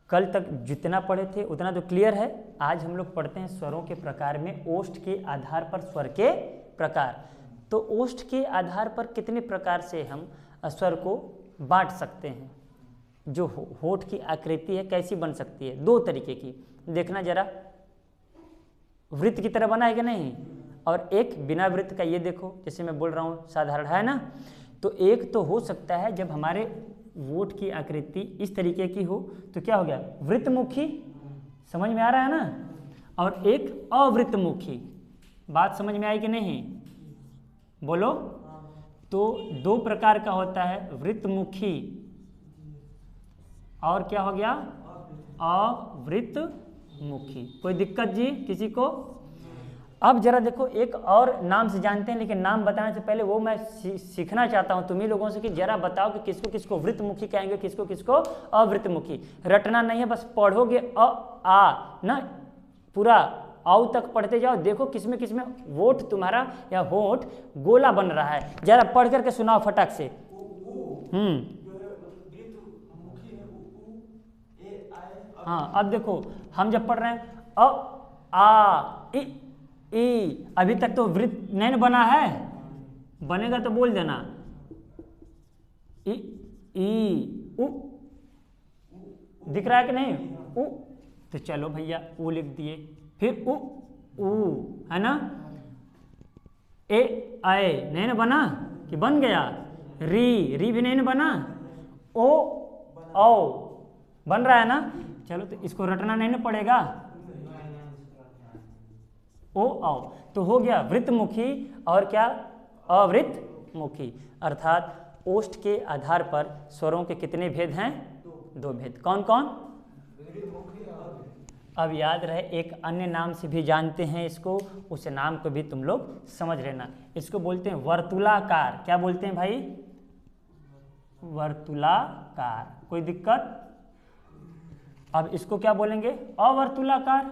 कल तक जितना पढ़े थे उतना तो क्लियर है। आज हम लोग पढ़ते हैं स्वरों के प्रकार में ओष्ठ के आधार पर स्वर के प्रकार। तो ओष्ठ के आधार पर कितने प्रकार से हम स्वर को बांट सकते हैं, जो होठ की आकृति है कैसी बन सकती है, दो तरीके की। देखना जरा, वृत्त की तरह बना है कि नहीं, और एक बिना वृत्त का। ये देखो जैसे मैं बोल रहा हूँ साधारण है ना। तो एक तो हो सकता है जब हमारे होठ की आकृति इस तरीके की हो तो क्या हो गया, वृत्तमुखी, समझ में आ रहा है ना। और एक अवृत्तमुखी, बात समझ में आई कि नहीं, बोलो। तो दो प्रकार का होता है, वृत्तमुखी और क्या हो गया, अवृत्तमुखी। कोई दिक्कत जी किसी को? अब जरा देखो, एक और नाम से जानते हैं, लेकिन नाम बताने से पहले वो मैं सीखना चाहता हूं तुम ही लोगों से कि जरा बताओ कि किसको किसको वृत्तमुखी कहेंगे, किसको किसको अवृत्तमुखी। रटना नहीं है, बस पढ़ोगे आ ना, पूरा आउ तक पढ़ते जाओ। देखो किसमें किसमें वोट तुम्हारा या होठ गोला बन रहा है, जरा पढ़ करके सुनाओ फटाक से। हाँ, अब देखो हम जब पढ़ रहे हैं अ आ ई, अभी तक तो वृत्त नहीं बना है, बनेगा तो बोल देना। ई ई उ दिख रहा है कि नहीं, उ, तो चलो भैया उ लिख दिए। फिर उ है ना। ए आए नहीं ना बना कि बन गया, री भी नहीं ना बना, ओ औ बन रहा है ना। चलो तो इसको रटना नहीं ना पड़ेगा, ओ औ। तो हो गया वृत्तमुखी और क्या, अवृत्तमुखी। अर्थात ओष्ठ के आधार पर स्वरों के कितने भेद हैं, दो भेद। कौन कौन? अब याद रहे, एक अन्य नाम से भी जानते हैं इसको, उस नाम को भी तुम लोग समझ लेना। इसको बोलते हैं वर्तुलाकार। क्या बोलते हैं भाई? वर्तुलाकार। कोई दिक्कत? अब इसको क्या बोलेंगे, अवर्तुलाकार।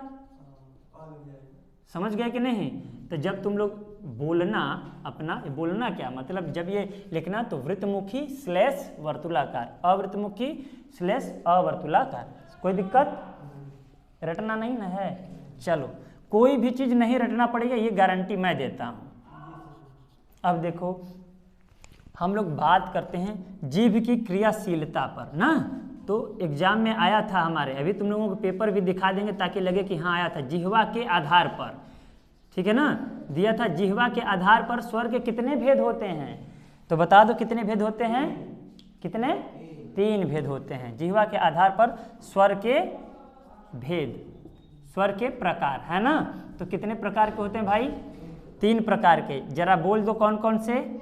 समझ गए कि नहीं? तो जब तुम लोग बोलना अपना, बोलना क्या मतलब, जब ये लिखना तो वृत्तमुखी स्लैश वर्तुलाकार, अवृत्तमुखी स्लैश अवर्तुलाकार। कोई दिक्कत? रटना नहीं ना है। चलो, कोई भी चीज नहीं रटना पड़ेगा, ये गारंटी मैं देता हूं। अब देखो, हम लोग बात करते हैं जीभ की क्रियाशीलता पर ना। तो एग्जाम में आया था हमारे, अभी तुम लोगों को पेपर भी दिखा देंगे ताकि लगे कि हाँ आया था। जिह्वा के आधार पर, ठीक है ना, दिया था जिह्वा के आधार पर स्वर के कितने भेद होते हैं, तो बता दो कितने भेद होते हैं? कितने? 3 भेद होते हैं। जिह्वा के आधार पर स्वर के भेद, स्वर के प्रकार, है ना। तो कितने प्रकार के होते हैं भाई? 3 प्रकार के। जरा बोल दो कौन कौन से?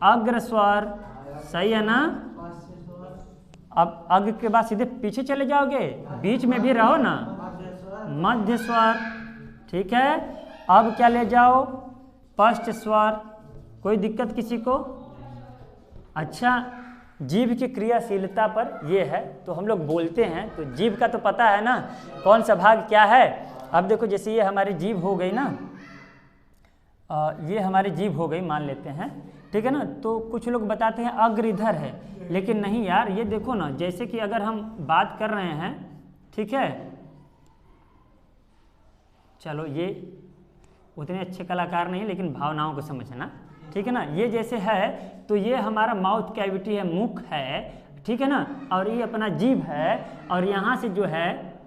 अग्र स्वर, सही है ना। अब अग्र के बाद सीधे पीछे चले जाओगे, बीच में भी रहो ना, मध्य स्वर, ठीक है। अब क्या ले जाओ? पश्च स्वर। कोई दिक्कत किसी को? अच्छा, जीभ की क्रियाशीलता पर ये है। तो हम लोग बोलते हैं तो जीभ का तो पता है ना, कौन सा भाग क्या है। अब देखो, जैसे ये हमारी जीभ हो गई ना, ये हमारी जीभ हो गई मान लेते हैं, ठीक है ना। तो कुछ लोग बताते हैं अग्र इधर है, लेकिन नहीं यार, ये देखो ना, जैसे कि अगर हम बात कर रहे हैं, ठीक है, चलो ये उतने अच्छे कलाकार नहीं, लेकिन भावनाओं को समझना, ठीक है ना। ये जैसे है तो ये हमारा माउथ कैविटी है, मुख है, ठीक है ना, और ये अपना जीभ है, और यहाँ से जो है,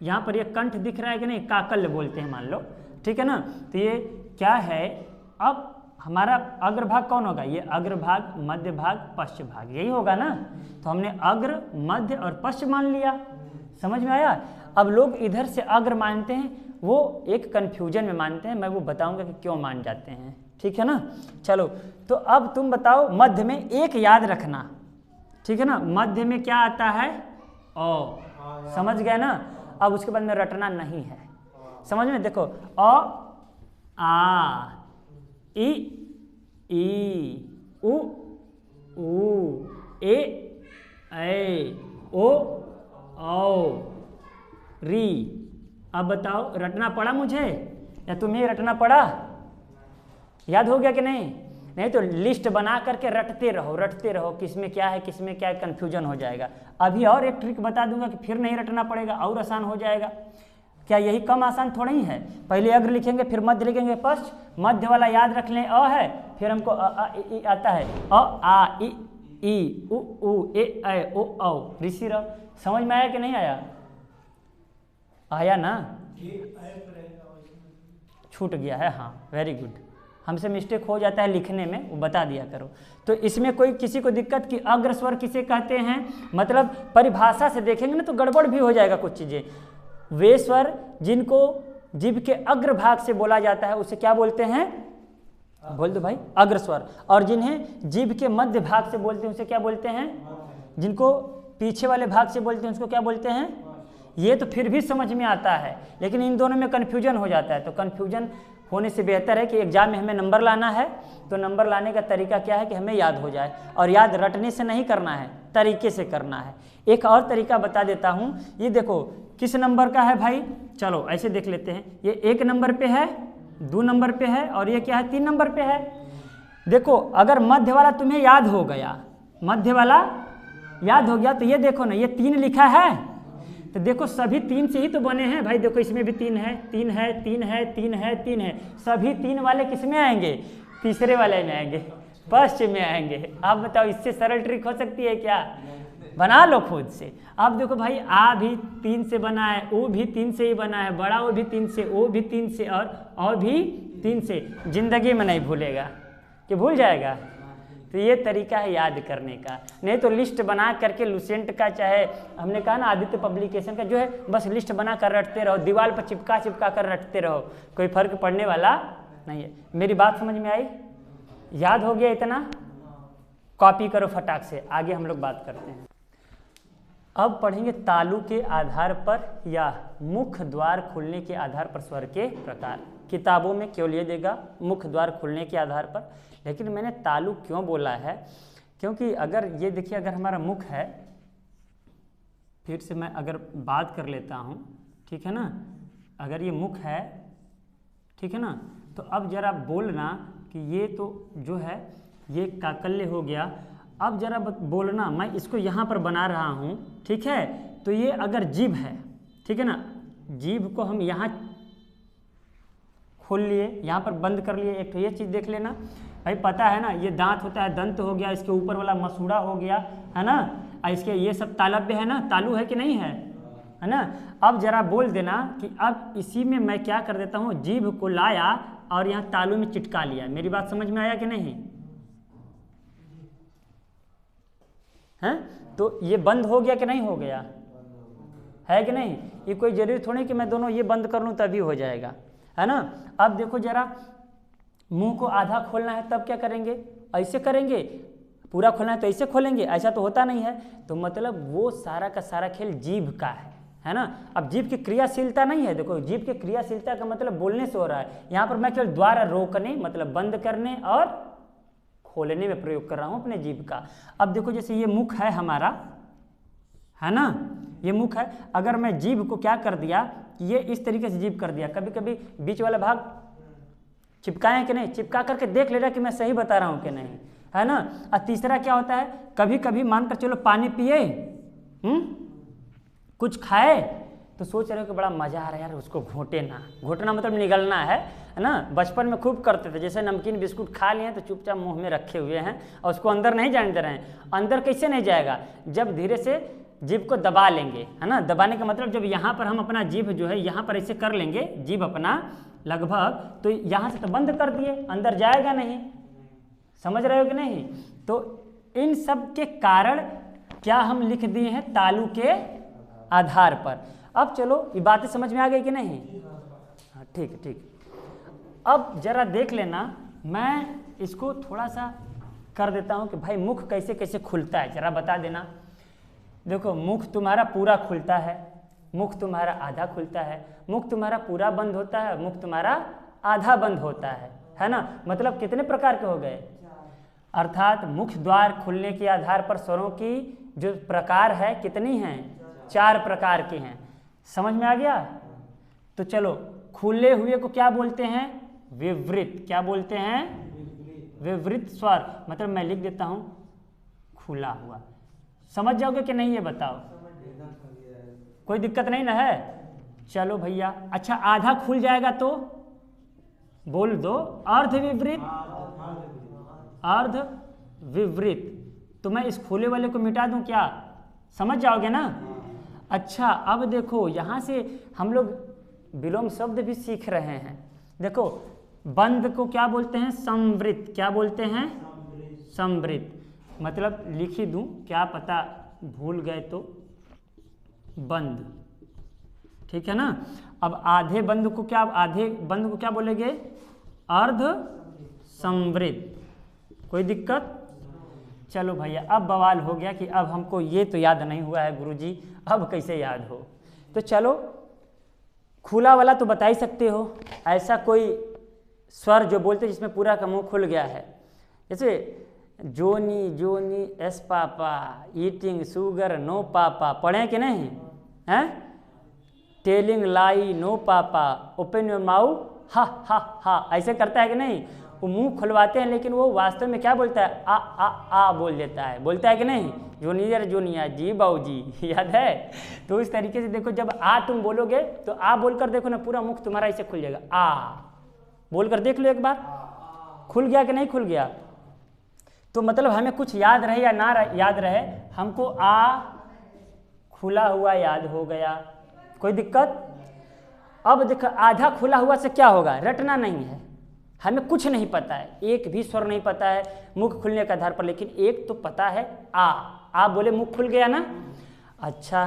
यहाँ पर ये कंठ दिख रहा है कि नहीं, काकल्य बोलते हैं मान लो, ठीक है ना। तो ये क्या है, अब हमारा अग्रभाग कौन होगा? ये अग्रभाग, मध्य भाग, पश्च भाग, यही होगा ना। तो हमने अग्र, मध्य और पश्च मान लिया, समझ में आया। अब लोग इधर से अग्र मानते हैं, वो एक कंफ्यूजन में मानते हैं, मैं वो बताऊंगा कि क्यों मान जाते हैं, ठीक है ना। चलो, तो अब तुम बताओ, मध्य में एक याद रखना, ठीक है ना, मध्य में क्या आता है? ओ, समझ गए ना। अब उसके बाद में रटना नहीं है, समझ में। देखो, अ आ ई उ ए ओ औ री। अब बताओ, रटना पड़ा मुझे या तुम्हें रटना पड़ा? याद हो गया कि नहीं? नहीं तो लिस्ट बना करके रटते रहो, किसमें क्या है किसमें क्या है, कन्फ्यूजन हो जाएगा। अभी और एक ट्रिक बता दूंगा कि फिर नहीं रटना पड़ेगा और आसान हो जाएगा। क्या यही कम आसान थोड़ा ही है? पहले अग्र लिखेंगे, फिर मध्य लिखेंगे, पश्च, मध्य वाला याद रख लें अ है, फिर हमको अ आ इ ई आता है, अ आ इ ई उ ए ऐ ओ औ ऋषि र। समझ में आया कि नहीं आया? आया ना? छूट गया है, हाँ वेरी गुड। हमसे मिस्टेक हो जाता है लिखने में, वो बता दिया करो। तो इसमें कोई किसी को दिक्कत कि अग्र स्वर किसे कहते हैं, मतलब परिभाषा से देखेंगे ना तो गड़बड़ भी हो जाएगा कुछ चीज़ें। वे स्वर जिनको जीभ के अग्र भाग से बोला जाता है उसे क्या बोलते हैं? बोल दो भाई, अग्र स्वर। और जिन्हें जीभ के मध्य भाग से बोलते हैं उसे क्या बोलते हैं? जिनको पीछे वाले भाग से बोलते हैं उसको क्या बोलते हैं? ये तो फिर भी समझ में आता है, लेकिन इन दोनों में कन्फ्यूजन हो जाता है। तो कन्फ्यूजन होने से बेहतर है कि एग्जाम में हमें नंबर लाना है, तो नंबर लाने का तरीका क्या है कि हमें याद हो जाए, और याद रटने से नहीं करना है, तरीके से करना है। एक और तरीका बता देता हूँ, ये देखो किस नंबर का है भाई, चलो ऐसे देख लेते हैं। ये 1 नंबर पे है, 2 नंबर पे है, और ये क्या है 3 नंबर पे है। देखो अगर मध्य वाला तुम्हें याद हो गया, मध्य वाला याद हो गया, तो ये देखो ना, ये 3 लिखा है, तो देखो सभी 3 से ही तो बने हैं भाई। देखो इसमें भी 3 है, 3 है, 3 है, 3 है, 3 है, सभी 3 वाले किस में आएंगे? तीसरे वाले में आएंगे, फर्स्ट में आएंगे। आप बताओ इससे सरल ट्रिक हो सकती है क्या? बना लो खुद से। अब देखो भाई, आ भी 3 से बना है, ओ भी 3 से ही बना है, बड़ा ओ भी 3 से, ओ भी 3 से, और भी 3 से। जिंदगी में नहीं भूलेगा कि भूल जाएगा। तो ये तरीका है याद करने का। नहीं तो लिस्ट बना करके लुसेंट का, चाहे हमने कहा ना आदित्य पब्लिकेशन का, जो है बस लिस्ट बना कर रटते रहो, दीवार पर चिपका कर रटते रहो, कोई फर्क पड़ने वाला नहीं है। मेरी बात समझ में आई? याद हो गया इतना? कॉपी करो फटाक से, आगे हम लोग बात करते हैं। अब पढ़ेंगे तालु के आधार पर या मुख द्वार खुलने के आधार पर स्वर के प्रकार। किताबों में क्यों लिए देगा मुख द्वार खुलने के आधार पर, लेकिन मैंने तालु क्यों बोला है? क्योंकि अगर ये देखिए, अगर हमारा मुख है, फिर से मैं अगर बात कर लेता हूँ, ठीक है ना, अगर ये मुख है, ठीक है ना, तो अब जरा बोलना कि ये तो जो है ये काकल्य हो गया। अब जरा बोलना, मैं इसको यहाँ पर बना रहा हूँ, ठीक है, तो ये अगर जीभ है, ठीक है ना, जीभ को हम यहाँ खोल लिए, यहाँ पर बंद कर लिए। एक तो ये चीज़ देख लेना भाई, पता है ना, ये दांत होता है, दंत हो गया, इसके ऊपर वाला मसूड़ा हो गया, है ना, इसके ये सब तालव्य है ना, तालु है कि नहीं है, है ना। अब जरा बोल देना कि अब इसी में मैं क्या कर देता हूँ, जीभ को लाया और यहाँ तालु में चिटका लिया। मेरी बात समझ में आया कि नहीं? हैं? तो ये बंद हो गया कि नहीं हो गया है कि नहीं? ये कोई जरूरी थोड़ी कि मैं दोनों ये बंद कर लूँ तभी हो जाएगा, है ना। अब देखो जरा, मुंह को आधा खोलना है तब क्या करेंगे? ऐसे करेंगे। पूरा खोलना है तो ऐसे खोलेंगे, ऐसा तो होता नहीं है। तो मतलब वो सारा का सारा खेल जीभ का है ना। अब जीभ की क्रियाशीलता नहीं है, देखो जीभ की क्रियाशीलता का मतलब बोलने से हो रहा है। यहाँ पर मैं केवल द्वारा रोकने, मतलब बंद करने और खोलने में प्रयोग कर रहा हूँ अपने जीभ का। अब देखो जैसे ये मुख है हमारा, है ना, ये मुख है। अगर मैं जीभ को क्या कर दिया, ये इस तरीके से जीभ कर दिया, कभी कभी बीच वाला भाग चिपकाए कि नहीं, चिपका करके देख ले रहा कि मैं सही बता रहा हूँ कि नहीं, है ना। और तीसरा क्या होता है, कभी कभी मानकर चलो पानी पिए, कुछ खाए, तो सोच रहे हो कि बड़ा मजा आ रहा है यार, उसको घोटे ना, घोटना मतलब निगलना है ना। बचपन में खूब करते थे, जैसे नमकीन बिस्कुट खा लिए तो चुपचाप मुंह में रखे हुए हैं और उसको अंदर नहीं जाने दे रहे हैं। अंदर कैसे नहीं जाएगा, जब धीरे से जीभ को दबा लेंगे, है ना। दबाने का मतलब जब यहाँ पर हम अपना जीभ जो है यहाँ पर ऐसे कर लेंगे, जीभ अपना लगभग, तो यहाँ से तो बंद कर दिए, अंदर जाएगा नहीं। समझ रहे हो कि नहीं? तो इन सब के कारण क्या हम लिख दिए हैं, तालु के आधार पर। अब चलो ये बातें समझ में आ गई कि नहीं? हाँ ठीक है, ठीक। अब जरा देख लेना, मैं इसको थोड़ा सा कर देता हूँ कि भाई मुख कैसे कैसे खुलता है, जरा बता देना। देखो मुख तुम्हारा पूरा खुलता है, मुख तुम्हारा आधा खुलता है, मुख तुम्हारा पूरा बंद होता है, मुख तुम्हारा आधा बंद होता है ना। मतलब कितने प्रकार के हो गए, अर्थात मुख द्वार खुलने के आधार पर स्वरों की जो प्रकार है कितनी हैं, 4 प्रकार की हैं। समझ में आ गया? तो चलो, खुले हुए को क्या बोलते हैं, विवृत। क्या बोलते हैं? विवृत स्वर, मतलब मैं लिख देता हूं खुला हुआ। समझ जाओगे कि नहीं ये बताओ, कोई दिक्कत नहीं ना है? चलो भैया, अच्छा आधा खुल जाएगा तो बोल दो अर्ध विवृत, अर्ध विवृत। तो मैं इस खुले वाले को मिटा दूं क्या? समझ जाओगे ना? अच्छा अब देखो यहाँ से हम लोग विलोम शब्द भी सीख रहे हैं। देखो बंद को क्या बोलते हैं? संवृत। क्या बोलते हैं? संवृत। मतलब लिख ही दूं, क्या पता भूल गए तो बंद, ठीक है ना। अब आधे बंद को क्या, आधे बंद को क्या बोलेंगे? अर्ध संवृत। कोई दिक्कत? चलो भैया अब बवाल हो गया कि अब हमको ये तो याद नहीं हुआ है गुरुजी, अब कैसे याद हो? तो चलो खुला वाला तो बता ही सकते हो, ऐसा कोई स्वर जो बोलते जिसमें पूरा का मुंह खुल गया है। जैसे जोनी जोनी एस पापा, ईटिंग शुगर नो पापा, पढ़े कि नहीं हैं? टेलिंग लाई नो पापा, ओपन योर माउथ हा हा हा, ऐसे करता है कि नहीं? वो मुंह खुलवाते हैं लेकिन वो वास्तव में क्या बोलता है? आ बोल देता है, बोलता है कि नहीं? जूनियर जूनिया जी बाऊ जी, याद है? तो इस तरीके से देखो जब आ तुम बोलोगे तो आ बोलकर देखो ना, पूरा मुख तुम्हारा ऐसे खुल जाएगा। आ बोलकर देख लो एक बार, खुल गया कि नहीं खुल गया? तो मतलब हमें कुछ याद रहे या ना याद रहे, हमको आ खुला हुआ याद हो गया। कोई दिक्कत? अब देखो आधा खुला हुआ से क्या होगा? रटना नहीं है, हमें कुछ नहीं पता है, एक भी स्वर नहीं पता है मुख खुलने के आधार पर, लेकिन एक तो पता है आ बोले मुख खुल गया ना। अच्छा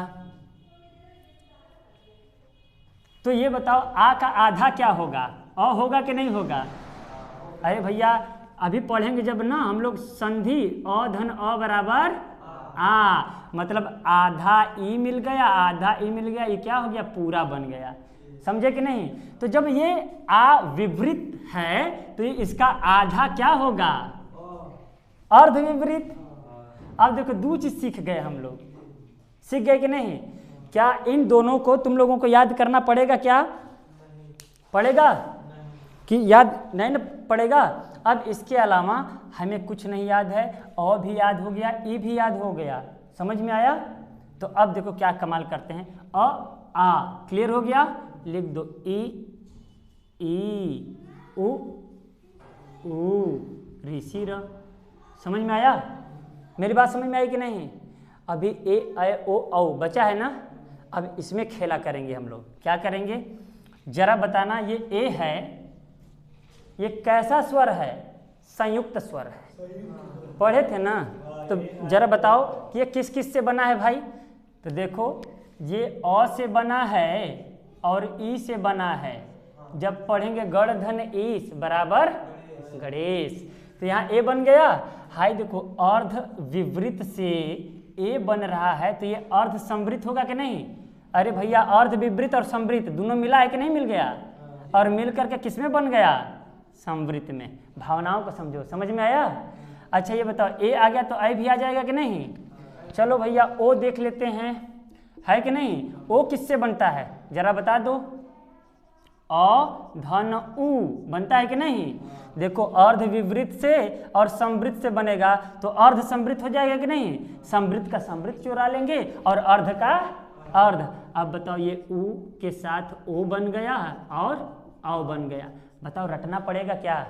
तो ये बताओ आ का आधा क्या होगा? अ होगा कि नहीं होगा? अरे भैया अभी पढ़ेंगे जब ना हम लोग संधि अ धन अ बराबर आ, मतलब आधा ई मिल गया, आधा ई मिल गया, ये क्या हो गया? पूरा बन गया। समझे कि नहीं? तो जब ये आ विवृत है तो ये इसका आधा क्या होगा? अर्ध विवृत। अब देखो दो चीज सीख गए हम लोग, सीख गए कि नहीं? क्या इन दोनों को तुम लोगों को याद करना पड़ेगा? क्या पड़ेगा कि याद नहीं ना पड़ेगा? अब इसके अलावा हमें कुछ नहीं याद है, अ भी याद हो गया, ई भी याद हो गया। समझ में आया? तो अब देखो क्या कमाल करते हैं, अ आ क्लियर हो गया, लिख दो ई उ ऋषि र। समझ में आया? मेरी बात समझ में आई कि नहीं? अभी ए ऐ ओ औ बचा है ना, अब इसमें खेला करेंगे हम लोग। क्या करेंगे जरा बताना, ये ए है, ये कैसा स्वर है? संयुक्त स्वर है, पढ़े थे ना? तो जरा बताओ कि ये किस किस से बना है भाई? तो देखो ये अ से बना है और ई से बना है। जब पढ़ेंगे गढ़ धन ईस बराबर गणेश, तो यहाँ ए बन गया। हाय देखो अर्ध विवृत से ए बन रहा है, तो ये अर्ध संवृत होगा कि नहीं? अरे भैया अर्ध विवृत और संवृत दोनों मिला है कि नहीं मिल गया? और मिल करके किस में बन गया? संवृत में। भावनाओं को समझो, समझ में आया? अच्छा ये बताओ ए आ गया तो ऐ भी आ जाएगा कि नहीं? चलो भैया ओ देख लेते हैं, है कि नहीं? ओ किससे बनता है जरा बता दो? अ धन उ बनता है कि नहीं? देखो अर्ध विवृत से और संवृत से बनेगा तो अर्ध संवृत हो जाएगा कि नहीं? संवृत का संवृत चुरा लेंगे और अर्ध का अर्ध। अब बताओ ये उ के साथ ओ बन गया और औ बन गया। बताओ रटना पड़ेगा क्या?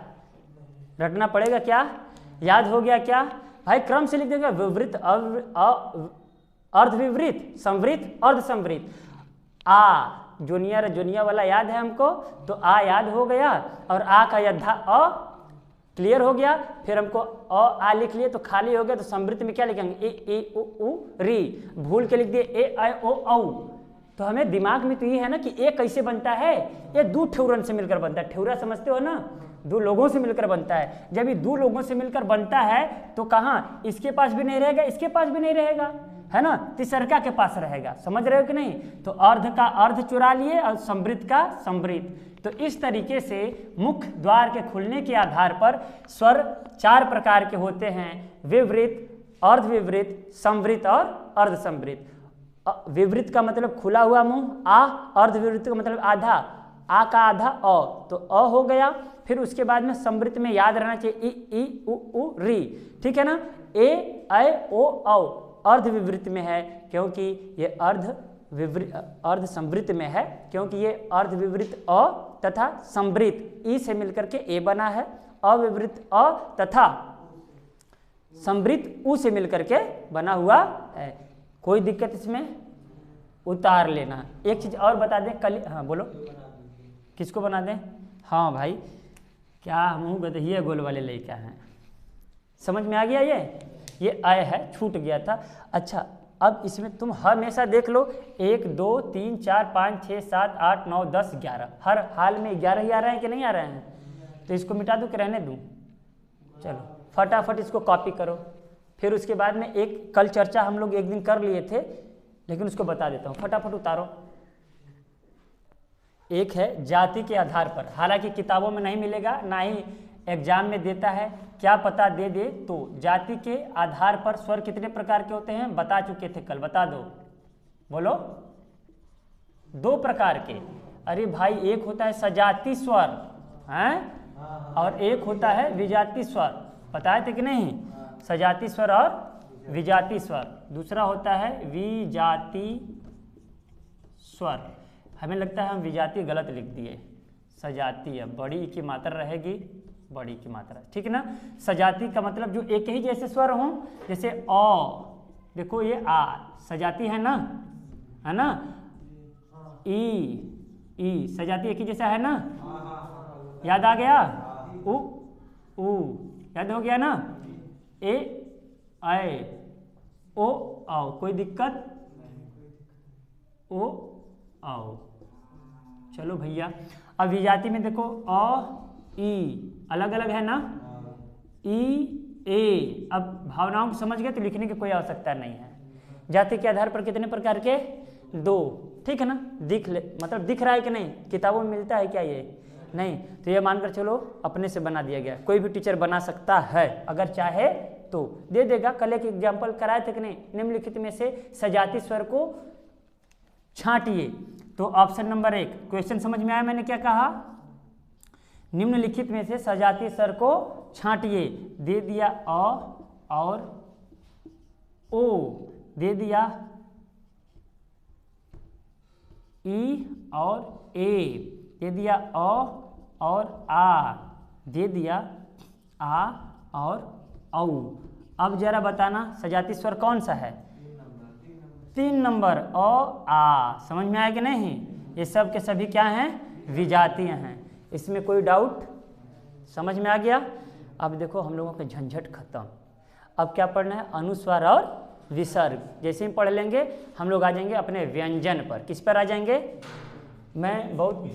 रटना पड़ेगा क्या? याद हो गया क्या भाई? क्रम से लिख देगा, विवृत अर्ध विवृत संवृत अर्ध संवृत। आ जूनियर जूनिया वाला याद है हमको, तो आ याद हो गया और आ का यद्धा अ क्लियर हो गया। फिर हमको अ आ लिख लिए तो खाली हो गया, तो संवृत में क्या लिखेंगे? ए उ री, भूल के लिख दिए ए ऐ ओ औ। तो हमें दिमाग में तो ये है ना कि ए कैसे बनता है? ये दो ठेउरन से मिलकर बनता है। ठेउरा समझते हो ना? दो लोगों से मिलकर बनता है। जब ये दो लोगों से मिलकर बनता है तो कहाँ इसके पास भी नहीं रहेगा, इसके पास भी नहीं रहेगा, है ना? तिसरका के पास रहेगा। समझ रहे हो कि नहीं? तो अर्ध का अर्ध चुरा लिए और संवृत का संवृत। तो इस तरीके से मुख्य द्वार के खुलने के आधार पर स्वर चार प्रकार के होते हैं, विवृत, अर्ध विवृत, संवृत और अर्ध संवृत। विवृत का मतलब खुला हुआ मुंह आ, अर्ध विवृत का मतलब आधा आ का आधा अ, तो अ हो गया। फिर उसके बाद में समृत में याद रहना चाहिए इ उ री, ठीक है ना। ए ऐ ओ औ अर्ध विवृत में है, क्योंकि ये अर्ध संवृत में है, क्योंकि ये अर्ध विवृत अ तथा संवृत ई से मिलकर के ए बना है। अविवृत अ तथा संवृत उ से मिलकर के बना हुआ है। कोई दिक्कत इसमें? उतार लेना। एक चीज और बता दें, कल, हाँ बोलो, किसको बना दें? हाँ भाई, क्या हम गदहिया गोल वाले लड़का हैं, समझ में आ गया? ये आय है, छूट गया था। अच्छा, अब इसमें तुम हमेशा देख लो 1 2 3 4 5 6 7 8 9 10 11, हर हाल में 11 ही आ रहे हैं कि नहीं आ रहे हैं? तो इसको मिटा दूं कि रहने दूं? चलो फटाफट इसको कॉपी करो। फिर उसके बाद में एक कल चर्चा हम लोग एक दिन कर लिए थे, लेकिन उसको बता देता हूँ, फटाफट उतारो। एक है जाति के आधार पर, हालांकि किताबों में नहीं मिलेगा, ना ही एग्जाम में देता है, क्या पता दे दे तो। जाति के आधार पर स्वर कितने प्रकार के होते हैं बता चुके थे कल, बता दो, बोलो। 2 प्रकार के। अरे भाई, एक होता है सजाती स्वर हैं, और एक होता है विजाती स्वर, बताए थे कि नहीं? सजाती स्वर और विजाती स्वर। दूसरा होता है विजाती स्वर। हमें लगता है हम विजाती गलत लिख दिए, सजाती है, बड़ी की मात्रा रहेगी, बड़ी की मात्रा, ठीक है ना। सजाती का मतलब जो एक ही जैसे स्वर हों, जैसे अ, देखो ये आ सजाती है ना, है ना। ई सजाती एक ही जैसा है ना, याद आ गया? उ याद हो गया ना। ए ऐ ओ आओ, कोई दिक्कत? ओ आओ, चलो भैया। अब विजाति में देखो अ ई अलग अलग है ना, ई ए। अब भावनाओं को समझ गए तो लिखने की कोई आवश्यकता नहीं है। जाति के आधार पर कितने प्रकार के? 2, ठीक है ना। दिख ले, मतलब दिख रहा है कि नहीं? किताबों में मिलता है क्या ये? नहीं, तो ये मानकर चलो अपने से बना दिया गया। कोई भी टीचर बना सकता है, अगर चाहे तो दे देगा। कल एक एग्जाम्पल कराए थे कि नहीं? निम्नलिखित में से सजाती स्वर को छांटिए। तो ऑप्शन नंबर 1, क्वेश्चन समझ में आया मैंने क्या कहा? निम्नलिखित में से सजाती स्वर को छांटिए। दे दिया अ और ओ, दे दिया ई और ए, दे दिया अ और आ, दे दिया आ और औ। अब जरा बताना सजाती स्वर कौन सा है? 3 नंबर अ आ। समझ में आया कि नहीं? ये सब के सभी क्या हैं? विजातीय हैं। इसमें कोई डाउट? समझ में आ गया? अब देखो हम लोगों का झंझट खत्म। अब क्या पढ़ना है? अनुस्वार और विसर्ग। जैसे ही पढ़ लेंगे हम लोग आ जाएंगे अपने व्यंजन पर। किस पर आ जाएंगे? मैं बहुत,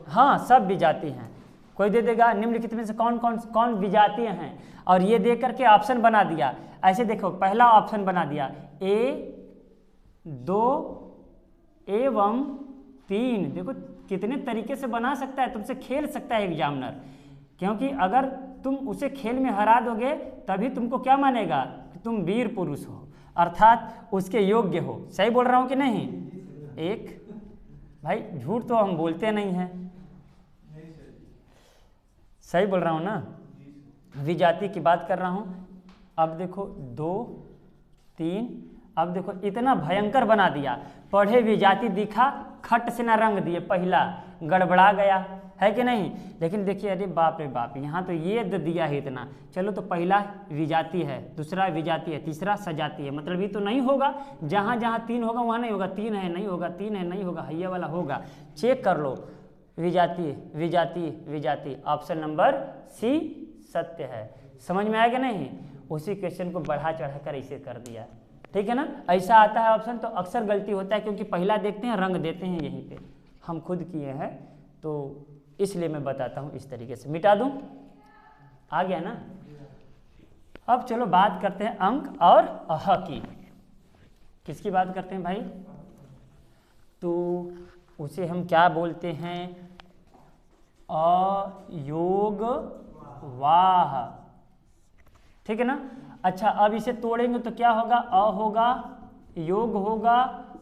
हाँ सब विजाती हैं। कोई दे देगा निम्नलिखित में से कौन विजातीय हैं, और ये दे करके ऑप्शन बना दिया। ऐसे देखो, पहला ऑप्शन बना दिया ए 2 एवं 3। देखो कितने तरीके से बना सकता है, तुमसे खेल सकता है एग्जामिनर, क्योंकि अगर तुम उसे खेल में हरा दोगे तभी तुमको क्या मानेगा कि तुम वीर पुरुष हो, अर्थात उसके योग्य हो। सही बोल रहा हूँ कि नहीं? एक भाई झूठ तो हम बोलते नहीं हैं, सही बोल रहा हूँ ना। विजाति की बात कर रहा हूँ। अब देखो 2 3, अब देखो इतना भयंकर बना दिया। पढ़े विजाति दिखा, खट से ना रंग दिए, पहला गड़बड़ा गया है कि नहीं? लेकिन देखिए, अरे बाप रे बाप, यहाँ तो ये दिया है इतना। चलो तो पहला विजाति है, दूसरा विजाति है, तीसरा सजाती है, मतलब ये तो नहीं होगा। जहाँ जहाँ 3 होगा वहाँ नहीं होगा, 3 है नहीं होगा, 3 है नहीं होगा, हैया वाला होगा। चेक कर लो, विजाति विजाति विजाति, ऑप्शन नंबर सी सत्य है। समझ में आएगा नहीं? उसी क्वेश्चन को बढ़ा चढ़ा कर ऐसे कर दिया, ठीक है ना। ऐसा आता है ऑप्शन तो अक्सर गलती होता है, क्योंकि पहला देखते हैं रंग देते हैं, यहीं पे हम खुद किए हैं, तो इसलिए मैं बताता हूँ इस तरीके से। मिटा दूँ? आ गया ना? अब चलो बात करते हैं अंक और अह की। किसकी बात करते हैं भाई? तो उसे हम क्या बोलते हैं? अयोग वाह, ठीक है ना। अच्छा, अब इसे तोड़ेंगे तो क्या होगा? अ होगा, योग होगा,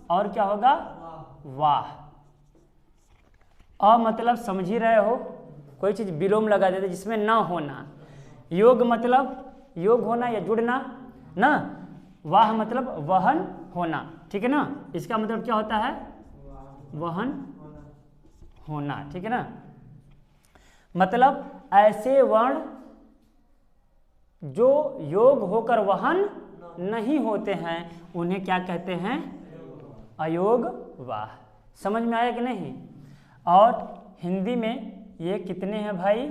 और क्या होगा? वाह। अ मतलब समझ ही रहे हो, कोई चीज़ विलोम लगा देते जिसमें ना होना। योग मतलब योग होना या जुड़ना ना। वाह मतलब वहन होना, ठीक है ना। इसका मतलब क्या होता है? वहन होना, ठीक है ना। मतलब ऐसे वर्ण जो योग होकर वहन नहीं होते हैं उन्हें क्या कहते हैं? अयोग वाह। समझ में आया कि नहीं? और हिंदी में ये कितने हैं भाई?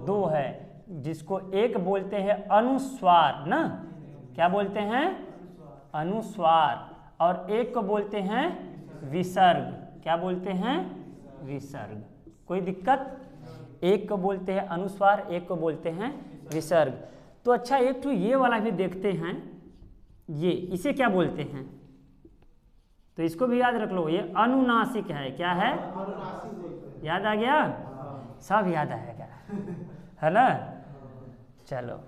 2 है, जिसको एक बोलते हैं अनुस्वार ना। क्या बोलते हैं? अनुस्वार। और एक को बोलते हैं विसर्ग। क्या बोलते हैं? विसर्ग। कोई दिक्कत? एक को बोलते हैं अनुस्वार, एक को बोलते हैं विसर्ग। तो अच्छा, एक तो ये वाला भी देखते हैं, ये इसे क्या बोलते हैं? तो इसको भी याद रख लो, ये अनुनासिक है। क्या है? याद आ गया? सब याद आएगा, है ना। चलो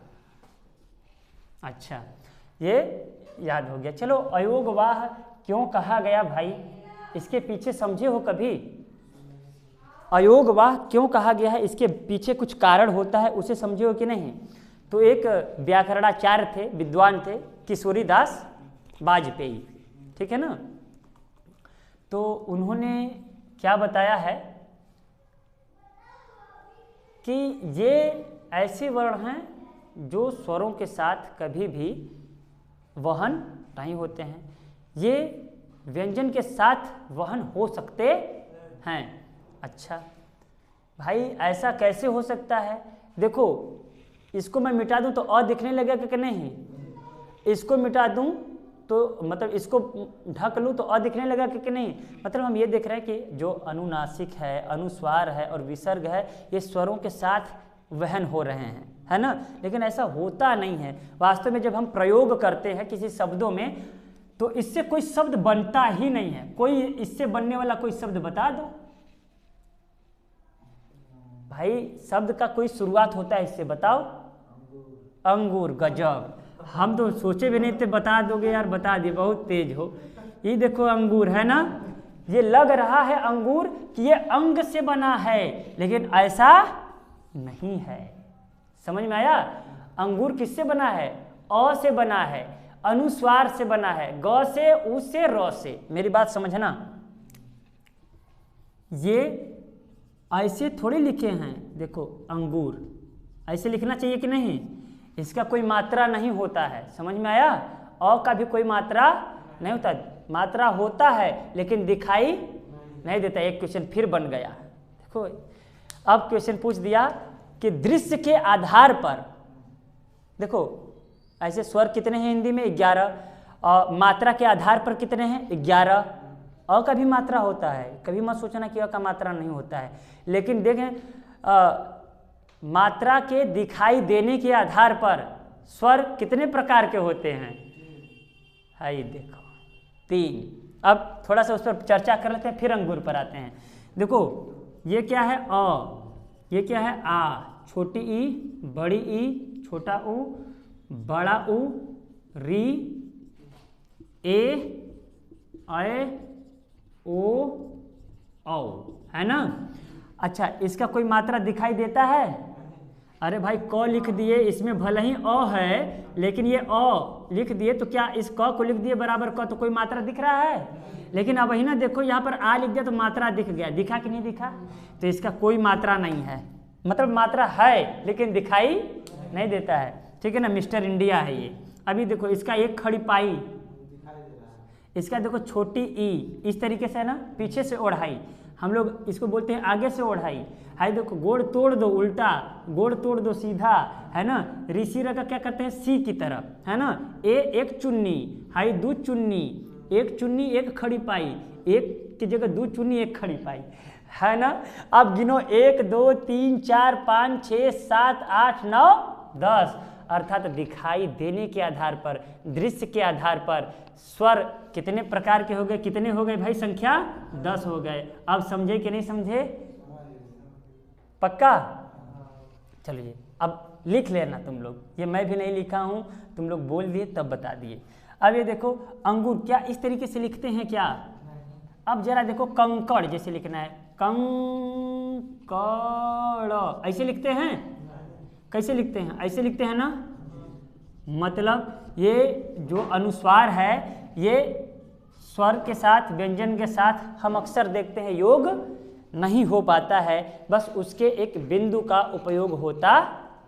अच्छा, ये याद हो गया। चलो, अयोग वाह क्यों कहा गया भाई? इसके पीछे समझे हो कभी? अयोग वाह क्यों कहा गया है, इसके पीछे कुछ कारण होता है, उसे समझे हो कि नहीं? तो एक व्याकरणाचार्य थे, विद्वान थे, किशोरीदास वाजपेयी, ठीक है ना। तो उन्होंने क्या बताया है कि ये ऐसे वर्ण हैं जो स्वरों के साथ कभी भी वहन नहीं होते हैं। ये व्यंजन के साथ वहन हो सकते हैं। अच्छा भाई, ऐसा कैसे हो सकता है? देखो, इसको मैं मिटा दूं तो अ दिखने लगेगा कि नहीं? इसको मिटा दूं तो मतलब इसको ढक लूं तो अ दिखने लगा कि नहीं? मतलब हम ये देख रहे हैं कि जो अनुनासिक है, अनुस्वार है और विसर्ग है, ये स्वरों के साथ वहन हो रहे हैं, है ना। लेकिन ऐसा होता नहीं है वास्तव में। जब हम प्रयोग करते हैं किसी शब्दों में तो इससे कोई शब्द बनता ही नहीं है। कोई इससे बनने वाला कोई शब्द बता दो भाई। शब्द का कोई शुरुआत होता है इससे, बताओ। अंगूर। गजब, हम तो सोचे भी नहीं थे बता दोगे यार, बता दिए, बहुत तेज हो। ये देखो अंगूर है ना, ये लग रहा है अंगूर कि ये अंग से बना है, लेकिन ऐसा नहीं है। समझ में आया? अंगूर किससे बना है? अ से बना है, अनुस्वार से बना है, ग से, उ से, र से। मेरी बात समझना, ये ऐसे थोड़ी लिखे हैं। देखो अंगूर ऐसे लिखना चाहिए कि नहीं? इसका कोई मात्रा नहीं होता है। समझ में आया? अ का भी कोई मात्रा नहीं होता। मात्रा होता है लेकिन दिखाई नहीं देता। एक क्वेश्चन फिर बन गया। देखो, अब क्वेश्चन पूछ दिया कि दृश्य के आधार पर, देखो ऐसे स्वर कितने हैं हिंदी में? 11। मात्रा के आधार पर कितने हैं? 11। अ का भी मात्रा होता है, कभी मत सोचना कि अ का मात्रा नहीं होता है। लेकिन देखें, मात्रा के दिखाई देने के आधार पर स्वर कितने प्रकार के होते हैं? हाई देखो 3। अब थोड़ा सा उस पर चर्चा कर लेते हैं, फिर अंगूर पर आते हैं। देखो ये क्या है? अ। ये क्या है? आ। छोटी ई, बड़ी ई, छोटा ऊ, बड़ा ऊ, री, ए, ऐ, ओ, औ, है ना। अच्छा, इसका कोई मात्रा दिखाई देता है? अरे भाई, क लिख दिए, इसमें भले ही अ है लेकिन ये अ लिख दिए, तो क्या इस क को लिख दिए बराबर क, तो कोई मात्रा दिख रहा है? लेकिन अब ही ना, देखो यहाँ पर आ लिख दिया तो मात्रा दिख गया। दिखा कि नहीं दिखा? तो इसका कोई मात्रा नहीं है, मतलब मात्रा है लेकिन दिखाई नहीं देता है, ठीक है ना। मिस्टर इंडिया है ये। अभी देखो इसका एक खड़ी पाई, इसका देखो छोटी ई, इस तरीके से है ना, पीछे से ओढ़ाई। हम लोग इसको बोलते हैं आगे से ओढ़ाई। हाय देखो, गोड़ तोड़ दो उल्टा, गोड़ तोड़ दो सीधा, है ना। ऋषि का क्या करते हैं? सी की तरफ, है ना। ए एक चुन्नी, हाय 2 चुन्नी, एक चुन्नी एक खड़ी पाई, एक की जगह 2 चुन्नी एक खड़ी पाई, है ना। अब गिनो 1 2 3 4 5 6 7 8 9 10। अर्थात दिखाई देने के आधार पर, दृश्य के आधार पर स्वर कितने प्रकार के हो गए? कितने हो गए भाई? संख्या 10 हो गए। अब समझे कि नहीं समझे? पक्का? चलिए अब लिख लेना तुम लोग, ये मैं भी नहीं लिखा हूं, तुम लोग बोल दिए तब बता दिए। अब ये देखो अंगूर, क्या इस तरीके से लिखते हैं क्या? अब जरा देखो, कंकड़ जैसे लिखना है, कंकड़, ऐसे लिखते हैं? कैसे लिखते हैं? ऐसे लिखते हैं ना। मतलब ये जो अनुस्वार है ये स्वर के साथ, व्यंजन के साथ हम अक्सर देखते हैं योग नहीं हो पाता है, बस उसके एक बिंदु का उपयोग होता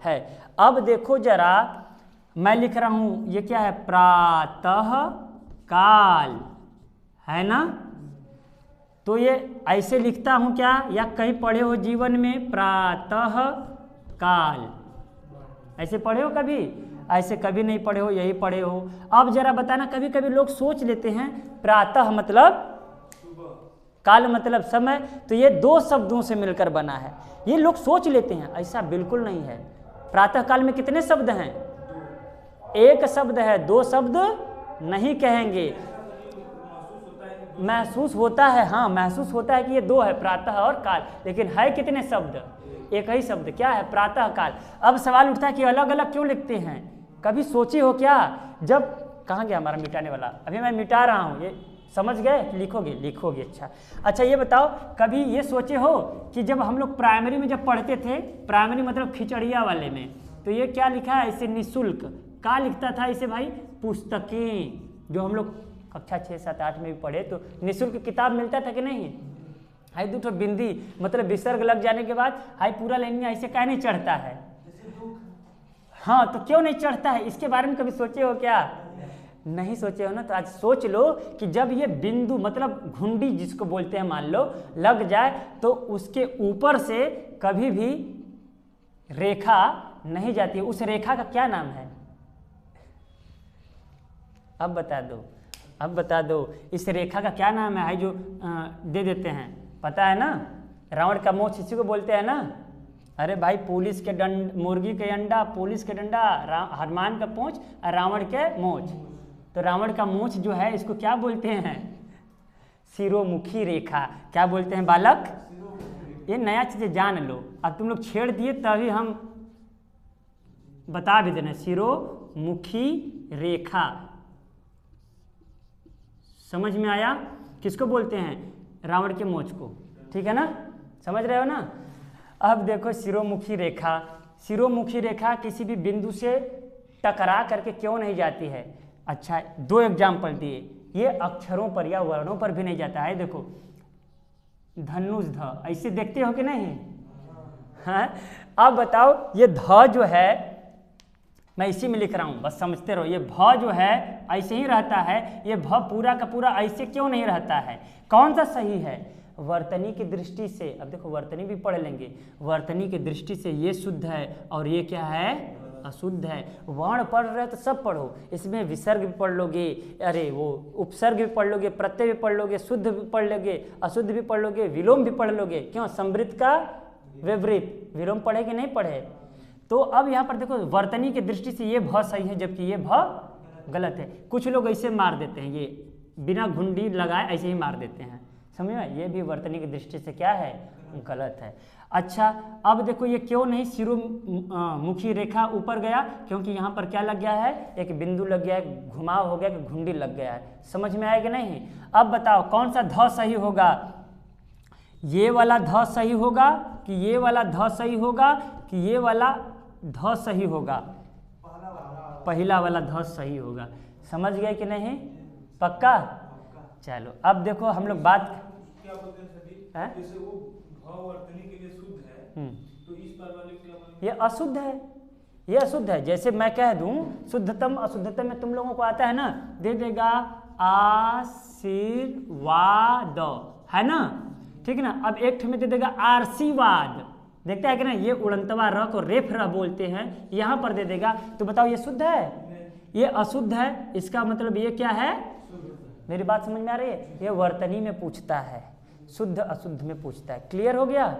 है। अब देखो जरा, मैं लिख रहा हूं, ये क्या है? प्रातः काल, है ना? तो ये ऐसे लिखता हूं क्या, या कहीं पढ़े हो जीवन में प्रातः काल? ऐसे पढ़े हो कभी? ऐसे कभी नहीं पढ़े हो, यही पढ़े हो। अब जरा बताना, कभी कभी लोग सोच लेते हैं प्रातः मतलब काल मतलब समय, तो ये दो शब्दों से मिलकर बना है, ये लोग सोच लेते हैं। ऐसा बिल्कुल नहीं है। प्रातः काल में कितने शब्द हैं? एक शब्द है, दो शब्द नहीं कहेंगे। महसूस होता है, हाँ महसूस होता है कि ये दो है, प्रातः और काल, लेकिन है कितने शब्द? एक ही शब्द, क्या है? प्रातः काल। अब सवाल उठता है कि अलग अलग क्यों लिखते हैं? कभी सोचे हो क्या? जब, कहाँ गया हमारा मिटाने वाला? अभी मैं मिटा रहा हूँ, ये समझ गए? लिखोगे? लिखोगे, अच्छा ये बताओ, कभी ये सोचे हो कि जब हम लोग प्राइमरी में जब पढ़ते थे, प्राइमरी मतलब खिचड़िया वाले में, तो ये क्या लिखा है? इसे निःशुल्क क्या लिखता था इसे भाई? पुस्तकें, जो हम लोग कक्षा 6, 7, 8 में भी पढ़े, तो निःशुल्क किताब मिलता था कि नहीं? हाई दो तो बिंदी मतलब विसर्ग लग जाने के बाद हाई पूरा लाइन ऐसे क्या नहीं चढ़ता है? हाँ, तो क्यों नहीं चढ़ता है? इसके बारे में कभी सोचे हो क्या? नहीं सोचे हो ना, तो आज सोच लो कि जब ये बिंदु मतलब घुंडी जिसको बोलते हैं मान लो लग जाए, तो उसके ऊपर से कभी भी रेखा नहीं जाती है। उस रेखा का क्या नाम है? अब बता दो, अब बता दो, इस रेखा का क्या नाम है? जो दे देते हैं, पता है ना? रावण का मोछ इसी को बोलते हैं ना। अरे भाई, पुलिस के डंड, मुर्गी के अंडा, पुलिस के डंडा, हनुमान का पूंछ और रावण के मोछ। तो रावण का मोछ जो है इसको क्या बोलते हैं? शिरोमुखी रेखा। क्या बोलते हैं बालक? ये नया चीज़ जान लो। अब तुम लोग छेड़ दिए तभी हम बता भी देना, शिरोमुखी रेखा। समझ में आया? किसको बोलते हैं? रावण के मोछ को, ठीक है ना? समझ रहे हो ना? अब देखो शिरोमुखी रेखा, शिरोमुखी रेखा किसी भी बिंदु से टकरा करके क्यों नहीं जाती है? अच्छा, दो एग्जाम्पल दिए, ये अक्षरों पर या वर्णों पर भी नहीं जाता है। देखो धनुष ध, ऐसे देखते हो कि नहीं? हाँ, अब बताओ, ये ध जो है, मैं इसी में लिख रहा हूं, बस समझते रहो। ये भ जो है ऐसे ही रहता है, ये भ पूरा का पूरा ऐसे क्यों नहीं रहता है? कौन सा सही है? वर्तनी की दृष्टि से, अब देखो वर्तनी भी पढ़ लेंगे, वर्तनी की दृष्टि से ये शुद्ध है और ये क्या है? अशुद्ध है। वर्ण पढ़ रहे तो सब पढ़ो, इसमें विसर्ग भी पढ़ लोगे, अरे वो उपसर्ग भी पढ़ लोगे, प्रत्यय भी पढ़ लोगे, शुद्ध भी पढ़ लोगे, अशुद्ध भी पढ़ लोगे, विलोम भी पढ़ लोगे। क्यों? समृद्ध का विपरीत विलोम पढ़े कि नहीं पढ़े? तो अब यहाँ पर देखो, वर्तनी की दृष्टि से ये भ सही है जबकि ये भ गलत है। कुछ लोग ऐसे मार देते हैं, ये बिना घुंडी लगाए ऐसे ही मार देते हैं, समझ में? ये भी वर्तनी की दृष्टि से क्या है? गलत है। अच्छा, अब देखो ये क्यों नहीं शिरोमुखी रेखा ऊपर गया? क्योंकि यहाँ पर क्या लग गया है? एक बिंदु लग गया है, घुमाव हो गया कि घुंडी लग गया है। समझ में आएगा नहीं? अब बताओ कौन सा ध सही होगा? ये वाला ध सही होगा कि ये वाला ध सही होगा कि ये वाला ध सही होगा? पहला वाला ध सही होगा। समझ गए कि नहीं? पक्का? चलो अब देखो हम लोग बात क्या बोलते हैं सभी, जैसे वो भाव वर्तनी के लिए शुद्ध है, तो इस बार वाले क्या बोलेंगे? ये अशुद्ध है, ये अशुद्ध है। जैसे मैं कह दूं शुद्धतम अशुद्धतम में तुम लोगों को आता है ना, दे देगा आशीर्वाद, है ना? ठीक है ना? अब एक ठे में दे देगा आशीर्वाद, देखता है कि ना? ये उड़ंतवा र को रेफ र बोलते हैं, यहाँ पर दे देगा। तो बताओ ये शुद्ध है? ये अशुद्ध है। इसका मतलब ये क्या है? मेरी बात समझ में आ रही है? ये वर्तनी में पूछता है, शुद्ध अशुद्ध में पूछता है। क्लियर हो गया?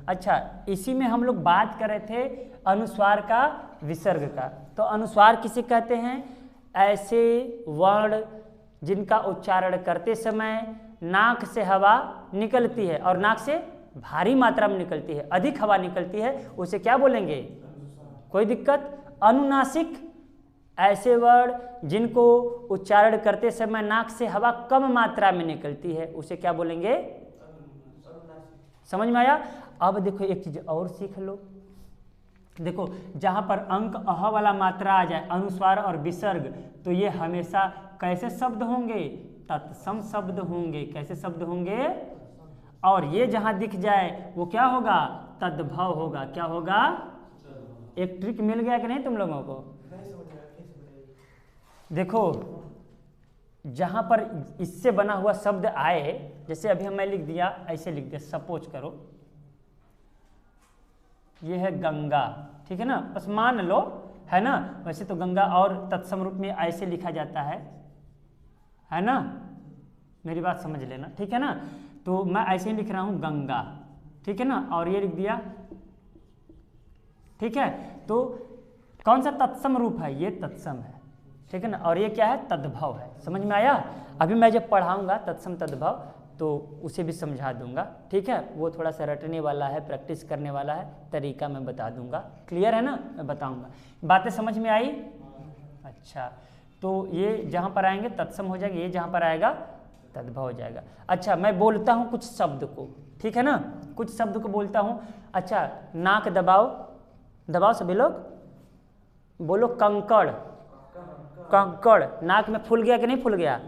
अच्छा, इसी में हम लोग बात कर रहे थे अनुस्वार का, विसर्ग का। तो अनुस्वार किसे कहते हैं? ऐसे वर्ण जिनका उच्चारण करते समय नाक से हवा निकलती है और नाक से भारी मात्रा में निकलती है, अधिक हवा निकलती है, उसे क्या बोलेंगे? कोई दिक्कत? अनुनासिक, ऐसे वर्ण जिनको उच्चारण करते समय नाक से हवा कम मात्रा में निकलती है, उसे क्या बोलेंगे? समझ में आया। अब देखो एक चीज और सीख लो, देखो जहां पर अंक अह वाला मात्रा आ जाए, अनुस्वार और विसर्ग, तो ये हमेशा कैसे शब्द होंगे, तत्सम शब्द होंगे। कैसे शब्द होंगे, और ये जहां दिख जाए वो क्या होगा, तद्भव होगा। क्या होगा, एक ट्रिक मिल गया कि नहीं तुम लोगों को। देखो जहां पर इससे बना हुआ शब्द आए, जैसे अभी मैं लिख दिया, ऐसे लिख दिया, सपोज करो ये है गंगा, ठीक है ना, बस मान लो, है ना। वैसे तो गंगा और तत्सम रूप में ऐसे लिखा जाता है ना, मेरी बात समझ लेना, ठीक है ना। तो मैं ऐसे ही लिख रहा हूं गंगा, ठीक है ना, और ये लिख दिया, ठीक है। तो कौन सा तत्सम रूप है, ये तत्सम है, ठीक है ना, और ये क्या है, तद्भव है। समझ में आया। अभी मैं जब पढ़ाऊंगा तत्सम तद्भव तो उसे भी समझा दूंगा, ठीक है। वो थोड़ा सा रटने वाला है, प्रैक्टिस करने वाला है, तरीका मैं बता दूंगा। क्लियर है ना, मैं बताऊंगा। बातें समझ में आई। अच्छा, तो ये जहां पर आएंगे तत्सम हो जाएगा, ये जहां पर आएगा तद्भव हो जाएगा। अच्छा, मैं बोलता हूं कुछ शब्द को, ठीक है ना, कुछ शब्द को बोलता हूं। अच्छा, नाक दबाओ, दबाओ सभी लोग, बोलो कंकड़। कंकड़, नाक में फूल गया कि नहीं फूल गया,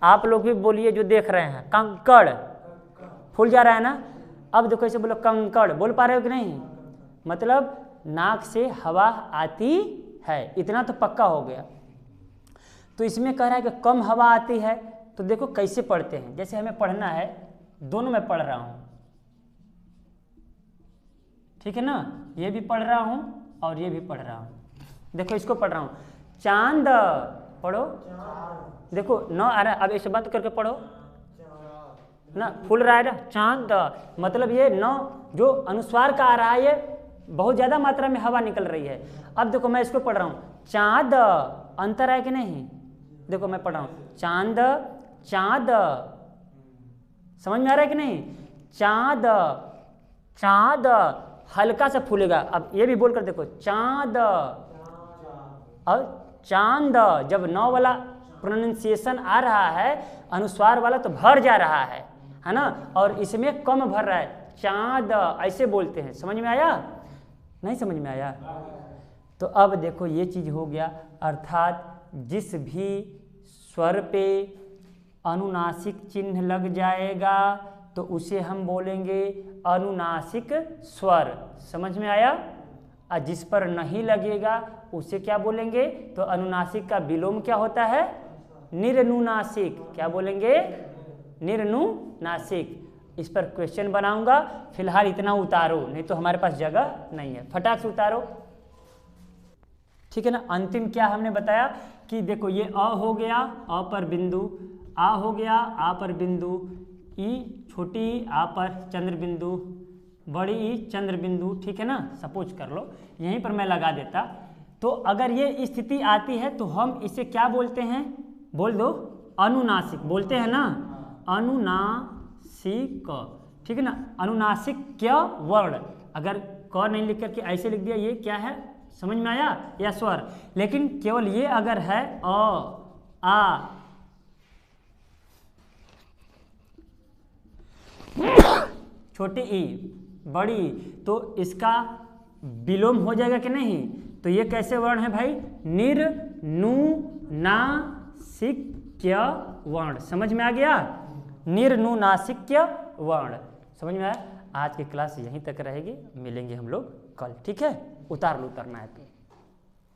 आप लोग भी बोलिए जो देख रहे हैं, कंकड़ फूल जा रहा है ना। अब देखो ऐसे बोलो कंकड़, बोल पा रहे हो कि नहीं, मतलब नाक से हवा आती है, इतना तो पक्का हो गया। तो इसमें कह रहा है कि कम हवा आती है, तो देखो कैसे पढ़ते हैं। जैसे हमें पढ़ना है, दोनों में पढ़ रहा हूं, ठीक है ना, ये भी पढ़ रहा हूं और ये भी पढ़ रहा हूं। देखो इसको पढ़ रहा हूं, चांद, पढ़ो, देखो न आ रहा है, अब ऐसे बात करके पढ़ो ना, फूल रहा है ना, चांद, मतलब ये न जो अनुस्वार का आ रहा है, ये बहुत ज्यादा मात्रा में हवा निकल रही है। अब देखो मैं इसको पढ़ रहा हूं, चांद, अंतर है कि नहीं, देखो मैं पढ़ रहा हूं, चांद, चांद, समझ में आ रहा है कि नहीं, चांद, चांद, हल्का सा फूलेगा। अब ये भी बोलकर देखो, चांद, और चांद, जब नौ वाला प्रोनाउंसिएशन आ रहा है, अनुस्वार वाला, तो भर जा रहा है ना, और इसमें कम भर रहा है, चांद, ऐसे बोलते हैं। समझ में आया, नहीं समझ में आया। तो अब देखो ये चीज हो गया, अर्थात जिस भी स्वर पे अनुनासिक चिन्ह लग जाएगा तो उसे हम बोलेंगे अनुनासिक स्वर। समझ में आया। और जिस पर नहीं लगेगा उसे क्या बोलेंगे, तो अनुनासिक का विलोम क्या होता है, निर्नुनासिक। क्या बोलेंगे, निर्नुनासिक। इस पर क्वेश्चन बनाऊंगा, फिलहाल इतना उतारो, नहीं तो हमारे पास जगह नहीं है, फटाक से उतारो, ठीक है ना। अंतिम क्या हमने बताया कि देखो ये अ हो गया, अ पर बिंदु, आ हो गया, आ पर बिंदु, ई छोटी आ पर चंद्र बिंदु, बड़ी ई चंद्र बिंदु, ठीक है ना। सपोज कर लो यहीं पर मैं लगा देता, तो अगर ये स्थिति आती है तो हम इसे क्या बोलते हैं, बोल दो, अनुनासिक बोलते हैं ना, अनुनासिक, ठीक है ना। अनुनासिक क्या वर्ण, अगर क नहीं लिख करके ऐसे लिख दिया, ये क्या है, समझ में आया, या स्वर। लेकिन केवल ये अगर है अ, आ, छोटी ई, बड़ी, तो इसका विलोम हो जाएगा कि नहीं। तो ये कैसे वर्ण है भाई, निर्नुनासिक्य वर्ण। समझ में आ गया, निर्नुनासिक्य वर्ण। समझ में आया। आज की क्लास यहीं तक रहेगी, मिलेंगे हम लोग कल, ठीक है। उतार लो, उतरना है तो।